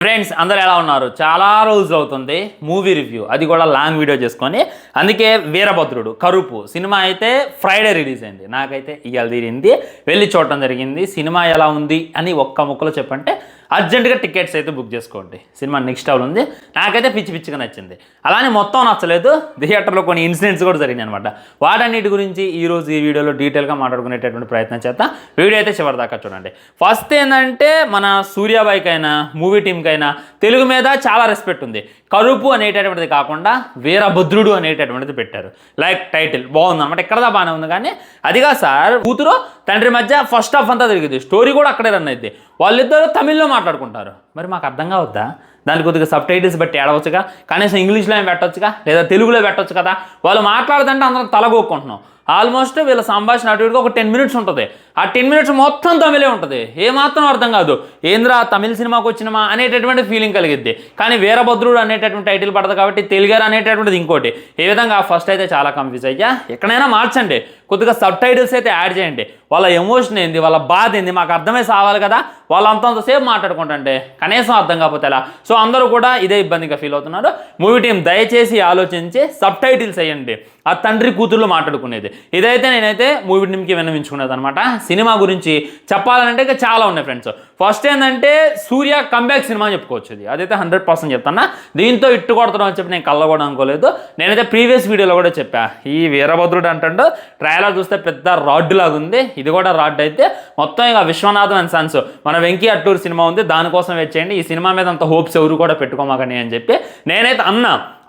Friends అందరూ ఎలా ఉన్నారు? చాలా రోజులు అవుతుంది మూవీ రివ్యూ, అది కూడా లాంగ్ వీడియో చేసుకొని. అందుకే వీరభద్రుడు కరుపు సినిమా అయితే ఫ్రైడే రిలీజ్ అయింది. నాకైతే ఇవాళ తీరింది, వెళ్ళి చూడటం జరిగింది. సినిమా ఎలా ఉంది అని ఒక్క ముక్కలో చెప్పంటే అర్జెంటుగా టికెట్స్ అయితే బుక్ చేసుకోండి. సినిమా నెక్స్ట్ లెవెల్ ఉంది. నాకైతే పిచ్చి పిచ్చిగా నచ్చింది. అలానే మొత్తం నచ్చలేదు, థియేటర్లో కొన్ని ఇన్సిడెంట్స్ కూడా జరిగినాయి అనమాట. వాటన్నిటి గురించి ఈరోజు ఈ వీడియోలో డీటెయిల్గా మాట్లాడుకునేటటువంటి ప్రయత్నం చేద్దాం. వీడియో అయితే చివరి దాకా చూడండి. ఫస్ట్ ఏంటంటే మన సూర్యాబాయికైనా మూవీ టీంకైనా తెలుగు మీద చాలా రెస్పెక్ట్ ఉంది. కరుపు అనేటటువంటిది కాకుండా వీరభద్రుడు అనేటటువంటిది పెట్టారు. లైక్ టైటిల్ బాగుంది అనమాట. ఎక్కడదా బాగానే ఉంది, కానీ అదిగా సార్ కూతురు తండ్రి మధ్య ఫస్ట్ హాఫ్ అంతా తిరిగింది. స్టోరీ కూడా అక్కడే రన్ అయితే వాళ్ళిద్దరూ తమిళ్లో మాట్లాడుకుంటారు. మరి మాకు అర్థం కావద్దా? దానికి కొద్దిగా సబ్ టైటిల్స్ బట్టి ఏడవచ్చుగా, కనీసం ఇంగ్లీష్లో ఏం పెట్టొచ్చుగా, లేదా తెలుగులో పెట్టొచ్చు కదా. వాళ్ళు మాట్లాడుతుంటే అందరం తలగొక్కుంటున్నాం. ఆల్మోస్ట్ వీళ్ళ సంభాషణ అటు ఇటుగా ఒక 10 minutes ఉంటుంది. ఆ 10 minutes మొత్తం తమిళే ఉంటుంది. ఏమాత్రం అర్థం కాదు. ఏంద్రా తమిళ సినిమాకి వచ్చినమా అనేటటువంటి ఫీలింగ్ కలిగిద్ది. కానీ వీరభద్రుడు అనేటటువంటి టైటిల్ పడదు కాబట్టి తెలుగారు అనేటటువంటిది ఇంకోటి. ఏ విధంగా ఫస్ట్ అయితే చాలా కన్ఫ్యూజ్ అయ్యా. ఎక్కడైనా మార్చండి, కొద్దిగా సబ్ టైటిల్స్ అయితే యాడ్ చేయండి. వాళ్ళ ఎమోషన్ ఏంది, వాళ్ళ బాధ ఏంది మాకు అర్థమై సావాలి కదా. వాళ్ళు అంతంతసేపు మాట్లాడుకుంటుంటే కనీసం అర్థం కాకపోతే ఎలా? సో అందరూ కూడా ఇదే ఇబ్బందిగా ఫీల్ అవుతున్నారు. మూవీ టీం దయచేసి ఆలోచించి సబ్ టైటిల్స్ వేయండి. ఆ తండ్రి కూతుర్లు మాట్లాడుకునేది ఇదైతే నేనైతే మూవీ టీంకి విన్నవించుకునేది అనమాట. సినిమా గురించి చెప్పాలంటే ఇంకా చాలా ఉన్నాయి ఫ్రెండ్స్. ఫస్ట్ ఏంటంటే సూర్య కంబ్యాక్ సినిమా అని చెప్పుకోవచ్చు. అదైతే 100% చెప్తాను. దీంతో ఇట్టు కొడతాం అని చెప్పి నేను కళ్ళ కూడా అనుకోలేదు. నేనైతే ప్రీవియస్ వీడియోలో కూడా చెప్పా, ఈ వీరభద్రుడు అంటాడు ట్రైలర్ చూస్తే పెద్ద రాడ్ లాగా ఉంది. ఇది కూడా రాడ్ అయితే మొత్తం ఇక విశ్వనాథన్ అండ్ సన్స్ మన వెంకీ అట్టూరు సినిమా ఉంది, దానికోసం వెయిట్ చేయండి. ఈ సినిమా మీద అంత హోప్స్ ఎవరు కూడా పెట్టుకోమాకండి అని చెప్పి నేనైతే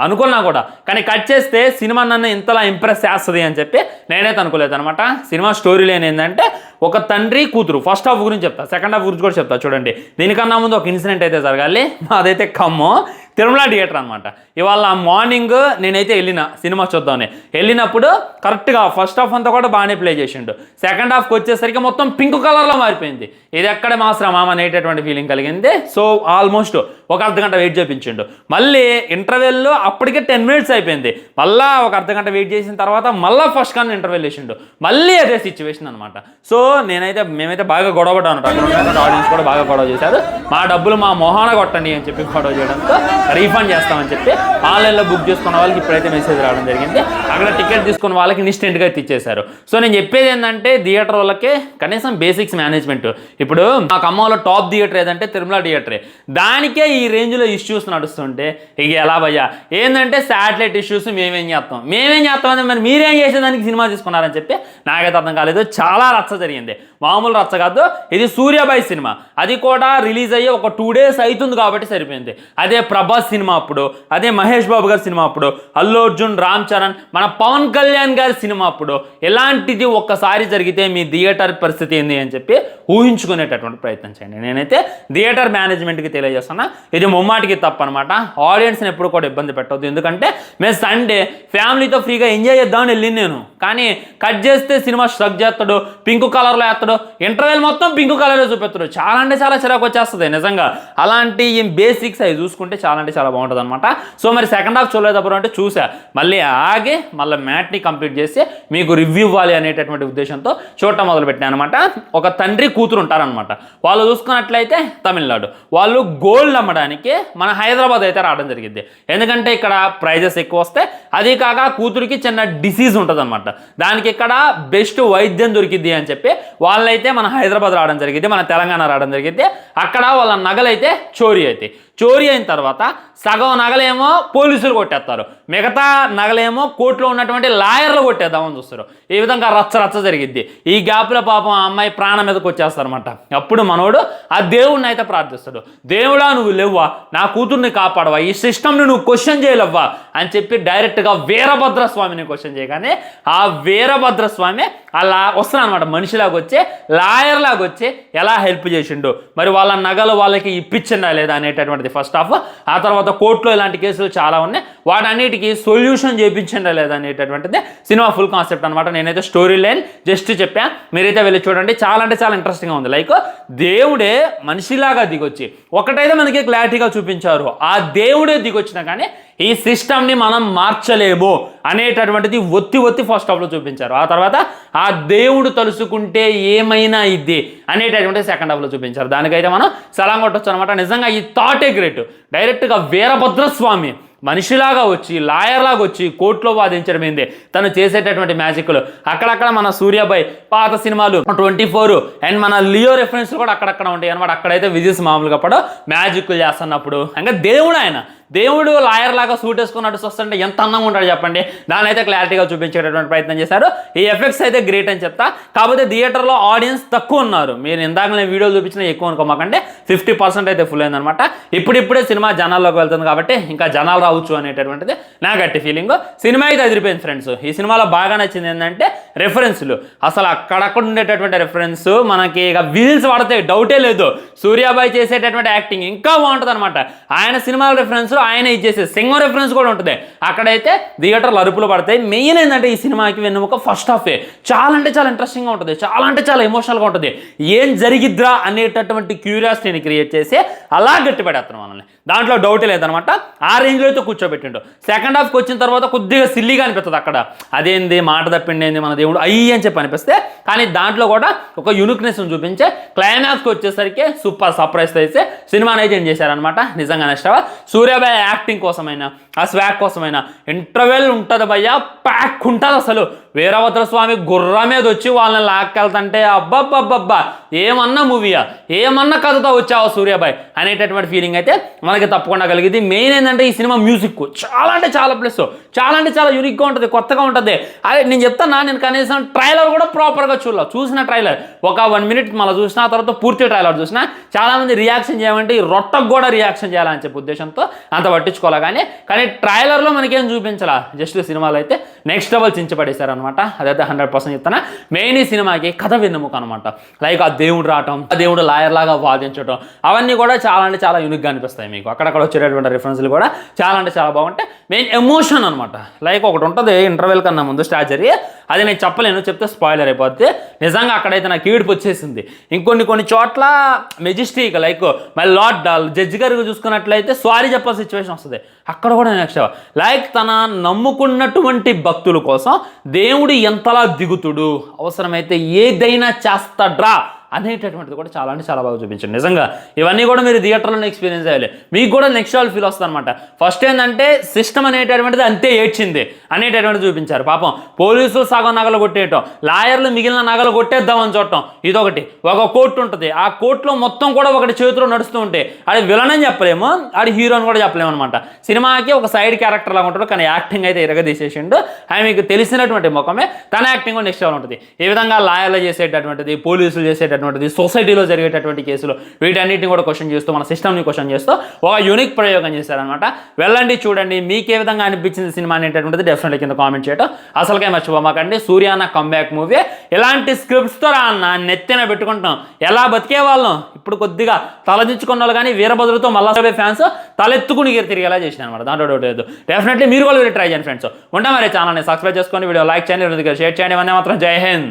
అనుకున్నా కూడా. కానీ కట్ చేస్తే సినిమా నన్ను ఇంతలా ఇంప్రెస్ చేస్తుంది అని చెప్పి నేనైతే అనుకోలేదు అనమాట. సినిమా స్టోరీ లేని ఏంటంటే ఒక తండ్రి కూతురు. ఫస్ట్ హాఫ్ గురించి చెప్తా, సెకండ్ హాఫ్ గురించి కూడా చెప్తా. చూడండి, దీనికన్నా ముందు ఒక ఇన్సిడెంట్ అయితే జరగాలి. అదైతే ఖమ్మం తిరుమల థియేటర్ అనమాట. ఇవాళ మార్నింగ్ నేనైతే సినిమా చూద్దామని వెళ్ళినప్పుడు కరెక్ట్గా ఫస్ట్ హాఫ్ అంతా కూడా బాగానే ప్లే చేసిండు. సెకండ్ హాఫ్కి వచ్చేసరికి మొత్తం పింక్ కలర్లో మారిపోయింది. ఇది ఎక్కడ మాస్రా అనేటటువంటి ఫీలింగ్ కలిగింది. సో ఆల్మోస్ట్ ఒక అర్ధగంట వెయిట్ చేయించిండు. మళ్ళీ ఇంటర్వెల్లో అప్పటికే 10 minutes అయిపోయింది. మళ్ళీ ఒక అర్ధగంట వెయిట్ చేసిన తర్వాత మళ్ళీ ఫస్ట్ కానీ ఇంటర్వెల్ వేసిండు. మళ్ళీ అదే సిచ్యువేషన్ అనమాట. సో మేమైతే బాగా గొడవపడ్డాను. ఆడియన్స్ కూడా బాగా గొడవ చేశారు. మా డబ్బులు మా మొహాన కొట్టండి అని చెప్పి గొడవ చేయడంతో రీఫండ్ చేస్తామని చెప్పి ఆన్లైన్లో బుక్ చేసుకున్న వాళ్ళకి ఇప్పుడైతే మెసేజ్ రావడం జరిగింది. అక్కడ టికెట్ తీసుకున్న వాళ్ళకి ఇన్స్టెంట్గా ఇచ్చేశారు. సో నేను చెప్పేది ఏంటంటే థియేటర్ వాళ్ళకి కనీసం బేసిక్స్ మేనేజ్మెంట్. ఇప్పుడు మా ఖమ్మంలో టాప్ థియేటర్ ఏదంటే తిరుమల థియేటరే. దానికే ఈ రేంజ్లో ఇష్యూస్ నడుస్తుంటే ఇక ఎలా భయ్యా? ఏంటంటే శాటిలైట్ ఇష్యూస్ మేమేం చేస్తామని మరి మీరేం చేసేదానికి సినిమా తీసుకున్నారని చెప్పి నాకైతే అర్థం కాలేదు. చాలా రచ్చ జరిగింది, మామూలు రచ్చ కాదు. ఇది సూర్యాబాయి సినిమా, అది కూడా రిలీజ్ అయ్యి ఒక 2 days అవుతుంది కాబట్టి సరిపోయింది. అదే ప్రభాస్ సినిమా అప్పుడు, అదే మహేష్ బాబు గారి సినిమా అప్పుడు, అల్లు అర్జున్, రామ్ చరణ్, మన పవన్ కళ్యాణ్ గారి సినిమా అప్పుడు ఇలాంటిది ఒక్కసారి జరిగితే మీ థియేటర్ పరిస్థితి ఏంది అని చెప్పి ఊహించుకునేటటువంటి ప్రయత్నం చేయండి. నేనైతే థియేటర్ మేనేజ్మెంట్కి తెలియజేస్తున్నా, ఇది ముమ్మాటికి తప్పనమాట. ఆడియన్స్ని ఎప్పుడు కూడా ఇబ్బంది పెట్టవద్దు. ఎందుకంటే మేము సండే ఫ్యామిలీతో ఫ్రీగా ఎంజాయ్ చేద్దామని వెళ్ళింది నేను. కానీ కట్ చేస్తే సినిమా స్ట్రక్ చేస్తాడు, పింక్ కలర్లో వేస్తాడు, ఇంటర్వెల్ మొత్తం పింక్ కలర్లో చూపెస్తాడు. చాలా అంటే చాలా చిరాకు వచ్చేస్తుంది నిజంగా. అలాంటి బేసిక్స్ అవి చూసుకుంటే చాలా అంటే చాలా బాగుంటుంది అనమాట. సో మరి సెకండ్ హాఫ్ చూడలేదప్పుడు అంటే చూసా, మళ్ళీ ఆగి మళ్ళీ మ్యాట్ని కంప్లీట్ చేసి మీకు రివ్యూ ఇవ్వాలి అనేటటువంటి ఉద్దేశంతో చూడటం మొదలుపెట్టాను అనమాట. ఒక తండ్రి కూతురు ఉంటారనమాట. వాళ్ళు చూసుకున్నట్లయితే తమిళనాడు వాళ్ళు గోల్డ్ అమ్మడానికి మన హైదరాబాద్ అయితే రావడం జరిగింది. ఎందుకంటే ఇక్కడ ప్రైజెస్ ఎక్కువ వస్తాయి. అది కాక కూతురికి చిన్న డిసీజ్ ఉంటుంది అనమాట. దానికి ఇక్కడ బెస్ట్ వైద్యం దొరికిద్ది అని చెప్పి వాళ్ళైతే మన హైదరాబాద్ రావడం జరిగింది, మన తెలంగాణ రావడం జరిగింది. అక్కడ వాళ్ళ నగలైతే చోరీ అయిన తర్వాత సగం నగలేమో పోలీసులు కొట్టేస్తారు, మిగతా నగలేమో కోర్టులో ఉన్నటువంటి లాయర్లు కొట్టేద్దామని చూస్తారు. ఈ విధంగా రచ్చ జరిగిద్ది. ఈ గ్యాప్లో పాపం ఆ అమ్మాయి ప్రాణం మీదకి వచ్చేస్తారనమాట. అప్పుడు మనోడు ఆ దేవుడిని అయితే ప్రార్థిస్తాడు, దేవుడా నువ్వు లేవ్వా, నా కూతుర్ని కాపాడవా, ఈ సిస్టమ్ని నువ్వు క్వశ్చన్ చేయలేవ్వా అని చెప్పి డైరెక్ట్గా వీరభద్రస్వామిని క్వశ్చన్ చేయగానే ఆ వీరభద్రస్వామి అలా వస్తున్నాను అనమాట. మనిషిలాగా వచ్చి లాయర్ లాగా వచ్చి ఎలా హెల్ప్ చేసిండు, మరి వాళ్ళ నగలు వాళ్ళకి ఇప్పించిందా లేదా అనేటటువంటిది ఫస్ట్ హాఫ్. ఆ తర్వాత కోర్టులో ఇలాంటి కేసులు చాలా ఉన్నాయి. వాటన్నిటికీ సొల్యూషన్ చేయించండి లేదా అనేటటువంటిది సినిమా ఫుల్ కాన్సెప్ట్ అనమాట. నేనైతే స్టోరీ లైన్ జస్ట్ చెప్పా, మీరైతే వెళ్ళి చూడండి. చాలా అంటే చాలా ఇంట్రెస్టింగ్గా ఉంది. లైక్ దేవుడే మనిషిలాగా దిగొచ్చి ఒకటైతే మనకి క్లారిటీగా చూపించారు, ఆ దేవుడే దిగొచ్చినా కానీ ఈ సిస్టమ్ని మనం మార్చలేము అనేటటువంటిది ఒత్తి ఫస్ట్ హాఫ్లో చూపించారు. ఆ తర్వాత ఆ దేవుడు తలుసుకుంటే ఏమైనా ఇది అనేటటువంటి సెకండ్ హాఫ్లో చూపించారు. దానికైతే మనం సలాం కొట్టొచ్చు అనమాట. నిజంగా ఈ థాటే గ్రేట్. డైరెక్ట్గా వీరభద్రస్వామి మనిషిలాగా వచ్చి లాయర్లాగా వచ్చి కోర్టులో వాదించడం ఏంది, తను చేసేటటువంటి మ్యాజిక్లు అక్కడక్కడ మన సూర్యాబాయ్ పాత సినిమాలు 24 అండ్ మన లియో రెఫరెన్స్ కూడా అక్కడక్కడ ఉంటాయి అనమాట. అక్కడైతే విజిల్స్ మామూలుగా పడో మ్యాజిక్లు చేస్తున్నప్పుడు ఇంకా దేవుడు లాయర్ లాగా సూట్ వేసుకున్నట్టు వస్తుంటే ఎంత అందంగా ఉంటాడు చెప్పండి. దాని అయితే క్లారిటీగా చూపించేటటువంటి ప్రయత్నం చేశారు. ఈ ఎఫెక్ట్స్ అయితే గ్రేట్ అని చెప్తా. కాకపోతే థియేటర్లో ఆడియన్స్ తక్కువ ఉన్నారు. మీరు ఇందాక నేను వీడియోలు చూపించిన ఎక్కువ అనుకోమాకంటే 50% అయితే ఫుల్ అయిందనమాట. ఇప్పుడిప్పుడే సినిమా జనాల్లోకి వెళ్తుంది కాబట్టి ఇంకా జనాలు రావచ్చు అనేటటువంటిది నా గట్టి ఫీలింగ్. సినిమా అయితే అదిరిపోయింది ఫ్రెండ్స్. ఈ సినిమాలో బాగా నచ్చింది ఏంటంటే రెఫరెన్స్లు. అసలు అక్కడక్కడ ఉండేటటువంటి రెఫరెన్స్ మనకి ఇక విజిల్స్ పడితే డౌటే లేదు. సూర్యాబాయ్ చేసేటటువంటి యాక్టింగ్ ఇంకా బాగుంటుంది అనమాట. ఆయన సినిమాల రెఫరెన్స్ ఆయన ఇచ్చేసే సింగం రెఫరెన్స్ కూడా ఉంటుంది. అక్కడైతే థియేటర్లు అరుపులు పడతాయి. మెయిన్ ఏంటంటే ఈ సినిమాకి వెన్నుముక ఫస్ట్ హాఫే చాలా అంటే చాలా ఇంట్రెస్టింగ్గా ఉంటుంది, చాలా అంటే చాలా ఎమోషనల్గా ఉంటుంది. ఏం జరిగిద్రా అనేటటువంటి క్యూరియాసిటీని క్రియేట్ చేసి అలా గట్టిపడేస్తాం మనల్ని, దాంట్లో డౌటే లేదనమాట. ఆ రేంజ్లో అయితే కూర్చోబెట్టిండు. సెకండ్ హాఫ్కి వచ్చిన తర్వాత కొద్దిగా సిల్లీగా అనిపిస్తుంది. అక్కడ అదేంది మాట తప్పిండి ఏంది మన దేవుడు అయ్యి అని చెప్పి అనిపిస్తే, కానీ దాంట్లో కూడా ఒక యూనిక్నెస్ని చూపించే క్లైమాక్స్కి వచ్చేసరికి సూపర్ సర్ప్రైజ్ అయితే సినిమాని అయితే ఏం చేశారనమాట. నిజంగా నెక్స్ట్ సూర్యాబాయ్ యాక్టింగ్ కోసమైనా ఆ స్వాగ్ కోసమైనా ఇంటర్వెల్ ఉంటుంది భయ్యా, ప్యాక్ ఉంటుంది అసలు. వీరభద్రస్వామి గుర్ర మీద వచ్చి వాళ్ళని లాక్కెళ్తుంటే అబ్బబ్బబ్బబ్బా ఏమన్నా మూవీయా, ఏమన్నా కథతో వచ్చావా సూర్యాబాయ్ అనేటటువంటి ఫీలింగ్ అయితే మనకి తప్పకుండా కలిగింది. మెయిన్ ఏంటంటే ఈ సినిమా మ్యూజిక్ చాలా అంటే చాలా ప్లస్, చాలా అంటే చాలా యూనిక్గా ఉంటుంది, కొత్తగా ఉంటుంది. అదే నేను చెప్తాను, నేను కనీసం ట్రైలర్ కూడా ప్రాపర్గా చూసిన ట్రైలర్ ఒక 1 minute మళ్ళీ చూసిన, ఆ తర్వాత పూర్తి ట్రైలర్ చూసిన. చాలామంది రియాక్షన్ చేయమంటే ఈ రొట్టకు కూడా రియాక్షన్ చేయాలని చెప్పి ఉద్దేశంతో అంత పట్టించుకోవాలి. కానీ ట్రైలర్లో మనకేం చూపించాలా, జస్ట్ సినిమాలో అయితే నెక్స్ట్ లెవెల్ చించపడేశారు అనమాట. అదైతే 100% చెప్తాను. మెయిన్ ఈ సినిమాకి కథ వెన్నెముక అనమాట. లైక్ ఆ దేవుడు రావటం, ఆ దేవుడు లాయర్ లాగా వాదించడం, అవన్నీ కూడా చాలా అంటే చాలా యూనిక్గా అనిపిస్తాయి మీకు. అక్కడక్కడ వచ్చేటటువంటి రిఫరెన్స్లు కూడా చాలా అంటే చాలా బాగుంటాయి. మెయిన్ ఎమోషన్ అనమాట. లైక్ ఒకటి ఉంటుంది ఇంటర్వెల్ కన్నా ముందు స్ట్రాటజీ, అది నేను చెప్పలేను, చెప్తే స్పాయిలర్ అయిపోద్ది. నిజంగా అక్కడైతే నాకు ఈడుపు వచ్చేసింది. ఇంకొన్ని చోట్ల Majestic like my lord judge గారికి చూసుకున్నట్లయితే సారీ చెప్పాల్సిన సిచ్యువేషన్ వస్తుంది. అక్కడ కూడా నెక్స్ట్ లైక్ తన నమ్ముకున్నటువంటి భక్తుల కోసం దేవుడు ఎంతలా దిగుతుడు, అవసరమైతే ఏదైనా చేస్తాడ్రా అనేటటువంటిది కూడా చాలా అంటే చాలా బాగా చూపించండి. నిజంగా ఇవన్నీ కూడా మీరు థియేటర్లో ఎక్స్పీరియన్స్ అయ్యాలి, మీకు కూడా నెక్స్ట్ లెవెల్ ఫీల్ వస్తుంది అనమాట. ఫస్ట్ ఏంటంటే సిస్టమ్ అనేటటువంటిది అంతే ఏడ్చింది అనేటటువంటిది చూపించారు. పాపం పోలీసులు సగం నగలు కొట్టేయటం, లాయర్లు మిగిలిన నగలు కొట్టేద్దామని చూడటం, ఇదొకటి. ఒక కోర్టు ఉంటుంది, ఆ కోర్టులో మొత్తం కూడా ఒకటి చేతిలో నడుస్తూ ఉంటే అది విలన్ అని చెప్పలేము, అది హీరో అని కూడా చెప్పలేము అనమాట. సినిమాకి ఒక సైడ్ క్యారెక్టర్ లాగా ఉంటాడు, కానీ యాక్టింగ్ అయితే ఇరగదీసేసిండు. ఆయన మీకు తెలిసినటువంటి ముఖమే, తన యాక్టింగ్ కూడా నెక్స్ట్ లెవెల్ ఉంటుంది. ఈ విధంగా లాయర్లు చేసేటటువంటిది, పోలీసులు చేసేటటువంటిది, సొసైటీలో జరిగేటటువంటి కేసులు, వీటన్నిటిని కూడా క్వశ్చన్ చేస్తూ మన సిస్టమ్ని క్వశ్చన్ చేస్తూ ఒక యూనిక్ ప్రయోగం చేశారనమాట. వెళ్ళండి చూడండి, మీకు ఏ విధంగా అనిపించింది సినిమా అనేటటువంటిది డెఫినెట్లీ కింద కామెంట్ చేయటం అసలుకే మర్చిపోమాకండి. సూర్యాన్న కంబ్యాక్ మూవీ. ఇలాంటి స్క్రిప్ట్స్తో అన్న నెత్తిన పెట్టుకుంటాం, ఎలా బతికే వాళ్ళం ఇప్పుడు కొద్దిగా తలదించుకున్న వాళ్ళు, కానీ వీరభద్రతో మళ్ళీ ఫ్యాన్స్ తలెత్తుకుని తిరిగేలా చేసిన అనమాట. దాంట్లో డౌట్ లేదు. డెఫినెట్లీ మీరు కూడా ట్రై చేయండి ఫ్రెండ్స్. ఉంటా మరి ఛానల్ని సబ్స్క్రైబ్ చేసుకొని, వీడియో లైక్ చేయండి, షేర్ చేయండి. ఇవన్నీ మాత్రం జై హింద్.